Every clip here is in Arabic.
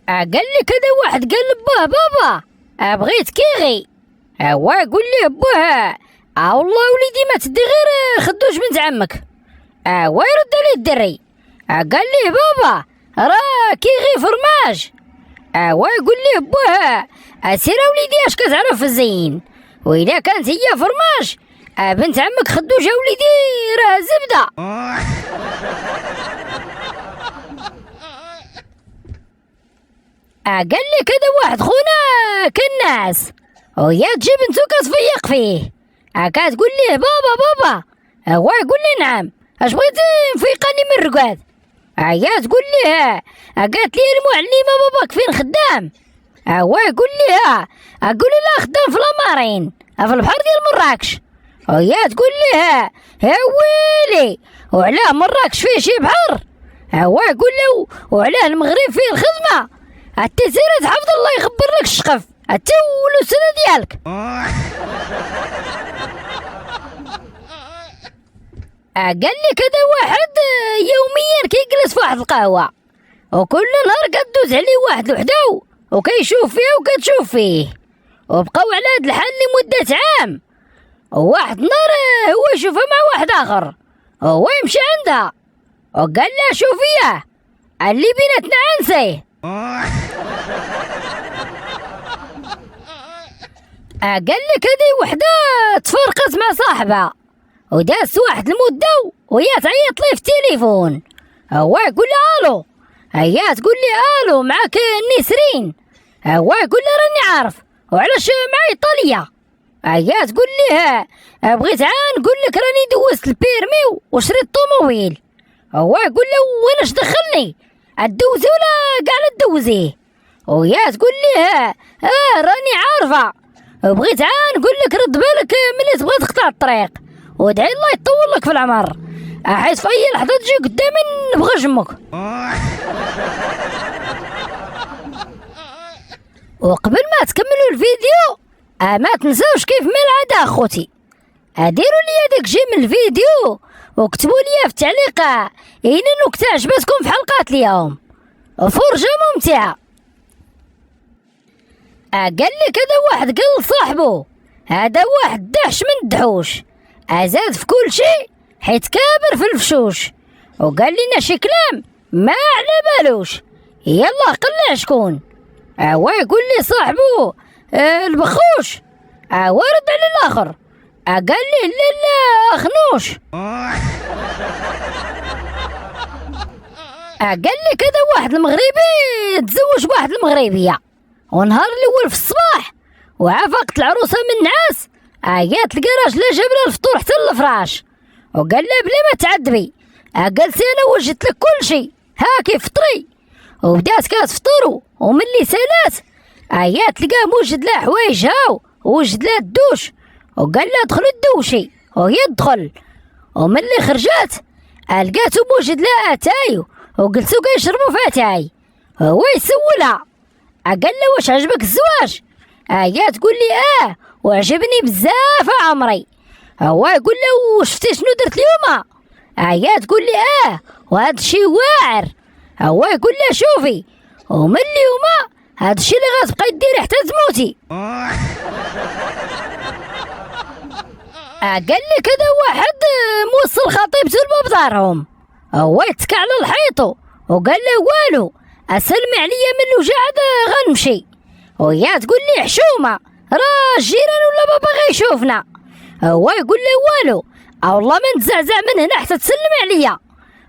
قال لي كذا واحد قال لباه بابا بغيت كيغي. هو قول ليه باه والله وليدي ما تدي غير خدوش بنت عمك. هو يرد عليه الدري قال ليه بابا راه كيغي فرماج. هو يقول ليه باه اسير وليدي اش كتعرف في الزين، وإذا كانت هي فرماج بنت عمك خدوجة وليدي راه زبدة. قال لي كذا واحد خونا كالناس ويا تجي بنتو كتفيق فيه كتقول ليه بابا هو يقول لي نعم اش بغيتي نفيقاني من الرقاد. يا تقول ليه قالت لي المعلمة باباك فين خدام. هو يقول لي اقول لا خدام في الامارين في البحر ديال مراكش. ويا تقول لي يا ويلي وعلاه مراكش فيه شي بحر. هو يقول له وعلاه المغرب فيه الخدمة حتى سير تحفظ الله يخبر لك الشقف حتى ولو السنة ديالك. قال لي كذا واحد يوميا كيجلس في واحد القهوة وكل نهار كدوز عليه واحد وحده وكيشوف فيه وكتشوف فيه، وبقاو على هاد الحال لمدة عام. وواحد النهار هو يشوفها مع واحد آخر هو يمشي عندها وقال لها شوفيه اللي بيناتنا عنسي. قال لي كذا وحده تفرقت مع صاحبها وداس واحد المدة وهي تعيط ليه في التليفون. هو يقول لها الو، هي تقول لي الو معاك نسرين. هو يقول لها راني عارف وعلاش معايا طالية. هي تقول ليه بغيت نقول لك راني دوزت البيرمي وشريت طوموبيل. هو يقول له وانا دخلني ادوزي ولا كاع لا تدوزيه. وهي تقول ليه راني عارفه بغيت نقول لك رد بالك ملي تبغي تقطع الطريق ودعي الله يطول لك في العمر حيت في اي لحظه تجي قدامي نبغى جمك. وقبل ما تكملوا الفيديو ما تنساوش كيف ما العاده اخوتي ديروا لي داك جيم الفيديو وكتبوا لي في التعليق اين النكته عجبتكم في حلقات اليوم. فرجه ممتعه. قال لي كذا واحد قال لصاحبه هذا واحد دحش من الدحوش زاد في كل شيء حيت كابر في الفشوش، وقال لنا شي كلام ما على بالوش يلا قلع شكون. هو يقول لي صاحبه البخوش. هو رد على الاخر قال لي لا خنوش. قال لي كذا واحد المغربي تزوج بواحد المغربيه، ونهار الاول في الصباح وعافقت العروسه من النعاس جات الكراج لا جاب لها الفطور حتى الفراش، وقال لها بلا ما تعذبي قالت انا وجدت لك كل شيء هاكي فطري. وبدات كتفطر وملي سالات جات لقاه موجد لها حوايجها ووجد لها الدوش وقال لها دخلوا الدوشي وهي تدخل. وملي خرجات لقاتو موجد لها اتاي وقلتو كيشربوا في اتاي. هو يسولها قال لها واش عجبك الزواج. هي تقول لي وعجبني بزاف عمري. هو يقول له شفتي شنو درت اليوم. هي تقول لي وهذا الشيء واعر. هو يقول لها شوفي ومن اليوم هذا الشيء اللي غتبقاي ديري حتى تموتي. قال لي كذا واحد موصل خطيبته لباب دارهم. هو يتكى على الحيط وقال له والو اسلمي عليا من الوجع غنمشي. وهي تقول لي حشومه راه الجيران ولا بابا غيشوفنا. هو يقول له والو والله ما نتزعزع من هنا حتى تسلم عليا.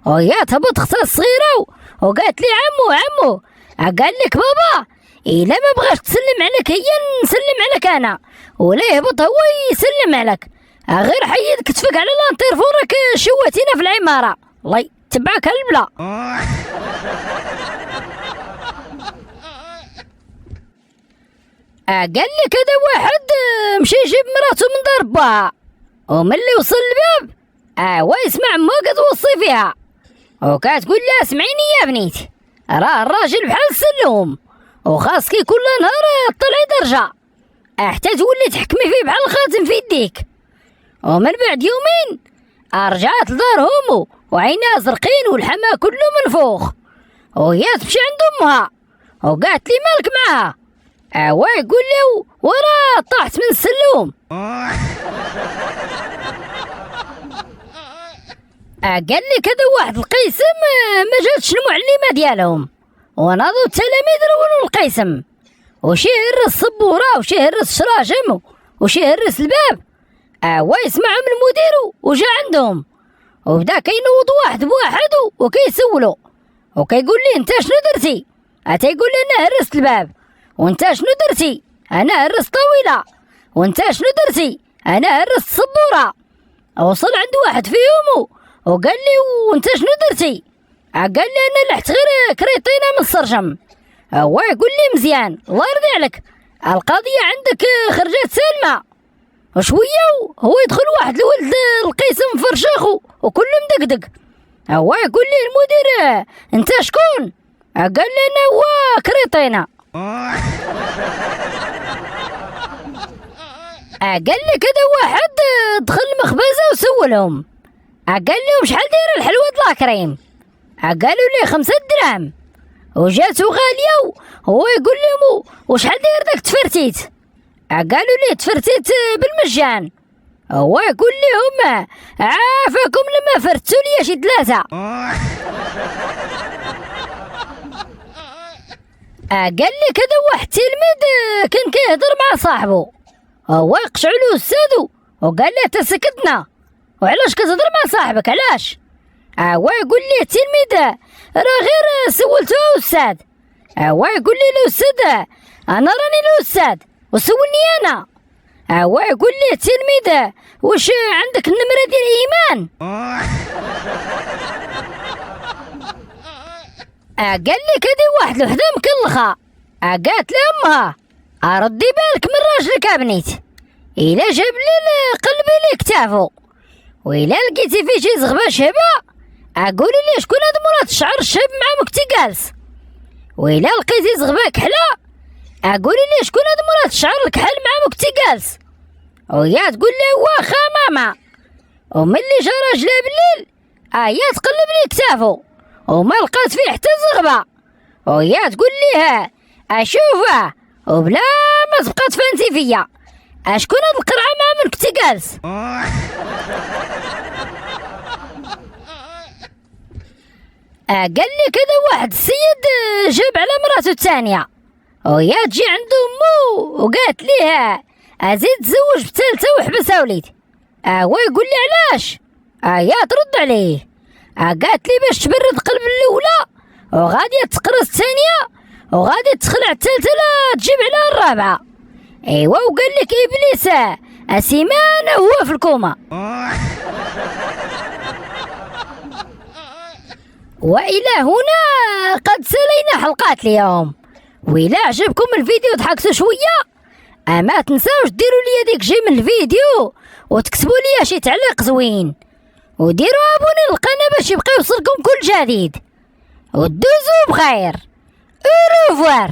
وهي تهبط اختها الصغيره وقالت لي عمو قال لك بابا الا ما بغاش تسلم عليك هي نسلم عليك انا ولا يهبط هو يسلم عليك. غير حيد كتفك على لانتيرفون راك شواتينا في العماره الله يتبعك هالبلا. قال لي كذا واحد مشي يجيب مراته من دار باها وملي وصل الباب هو يسمع ما كتوصي فيها وكتقول لها اسمعيني يا بنيتي راه الراجل بحال السلوم وخاصك كل نهار طلعي درجه حتى تولي تحكمي فيه بحال الخاتم في يديك. ومن بعد يومين رجعت لدارهم وعينها زرقين والحما كله منفوخ وهي تمشي عند امها وقالت لي مالك معاها؟ يقول لي ورا طاحت من السلوم. قال لي كذا واحد القيسم ما جاتش المعلمه ديالهم، وناضوا التلاميذ رولوا القيسم، وشي هرس السبوره وشي هرس الشراجم وشي هرس الباب. يسمعهم المدير وجا عندهم وبدا كينوض واحد بواحد وكيسولو وكيقول لي انت شنو درتي؟ تيقول لي انا هرست الباب. وانت شنو درتي؟ انا هرست طويله. وانت شنو درتي؟ انا هرست السبوره. وصل عند واحد فيهم وقال لي وانت شنو درتي؟ قال لي انا لحت غير كريطينه من السرجم. هو يقول لي مزيان الله يرضي عليك، القضيه عندك خرجت سالمه. وشويه هو يدخل واحد الولد القيسم فرشاخو وكله مدقدق. هو يقول لي المدير انت شكون؟ قال لي انا هو كريطينه. قال لي كذا واحد دخل المخبزه وسولهم، قال لهم شحال دايره الحلوه د لاكريم؟ قالوا لي 5 دراهم. وجاتو غاليه هو يقول لهم وشحال داير داك تفرتيت؟ قالوا لي تفرتيت بالمجان. هو يقول لهم عافاكم لما فرتوا لي شي 3. قال لي كذا واحد تلميذ كان كيهضر مع صاحبه، هو يقشعوا له استاذو وقال له تسكتنا وعلاش كتهضر مع صاحبك علاش؟ هو يقول لي التلميذ راه غير سولته استاذ. هو يقول لي الاستاذ انا راني الاستاذ وسولني انا. هو يقول لي التلميذ واش عندك النمره ديال ايمان؟ قال لي كدي واحد الوحده مكلخه قالت لامها ردي بالك من راجلك ابنيت، الا جاب لي قلبي لي كتافو، وإلا لقيتي فيه شي زغبه شهبه قولي لي شكون هاد مرات الشعر الشهب مع مكتي جالس، وإلا لقيتي زغبه كحله قولي لي شكون هاد مرات الشعر الكحل مع مكتي جالس. وهي تقول لي واخا ماما. وملي جا راجلها بالليل هي تقلب لي كتافو وما لقات فيه حتى زغبه، وهي تقول ليه اشوفه وبلا ما تبقى تفانتي فيا اشكون هاد القرعه مع من كنتي جالس. قال لي كذا واحد السيد جاب على مراته الثانيه، وهي تجي عند امه وقالت ليها ازيد تزوج بثالثه وحبسها وليدي. هو يقول لي علاش؟ هي ترد عليه قالت لي باش تبرد قلب الاولى وغادي تقرص الثانيه وغادي تخلع الثالثه لا تجيب عليها الرابعه. ايوا وقال لك ابليس اسيمان هو في الكوما. والى هنا قد سلينا حلقات اليوم، وإلا عجبكم الفيديو ضحكتوا شويه ما تنساوش ديروا لي ديك جيم الفيديو وتكتبوا لي شي تعليق زوين، وديروا ابوني للقناه باش يبقى يوصلكم كل جديد، ودوزوا بخير. اوروفوار.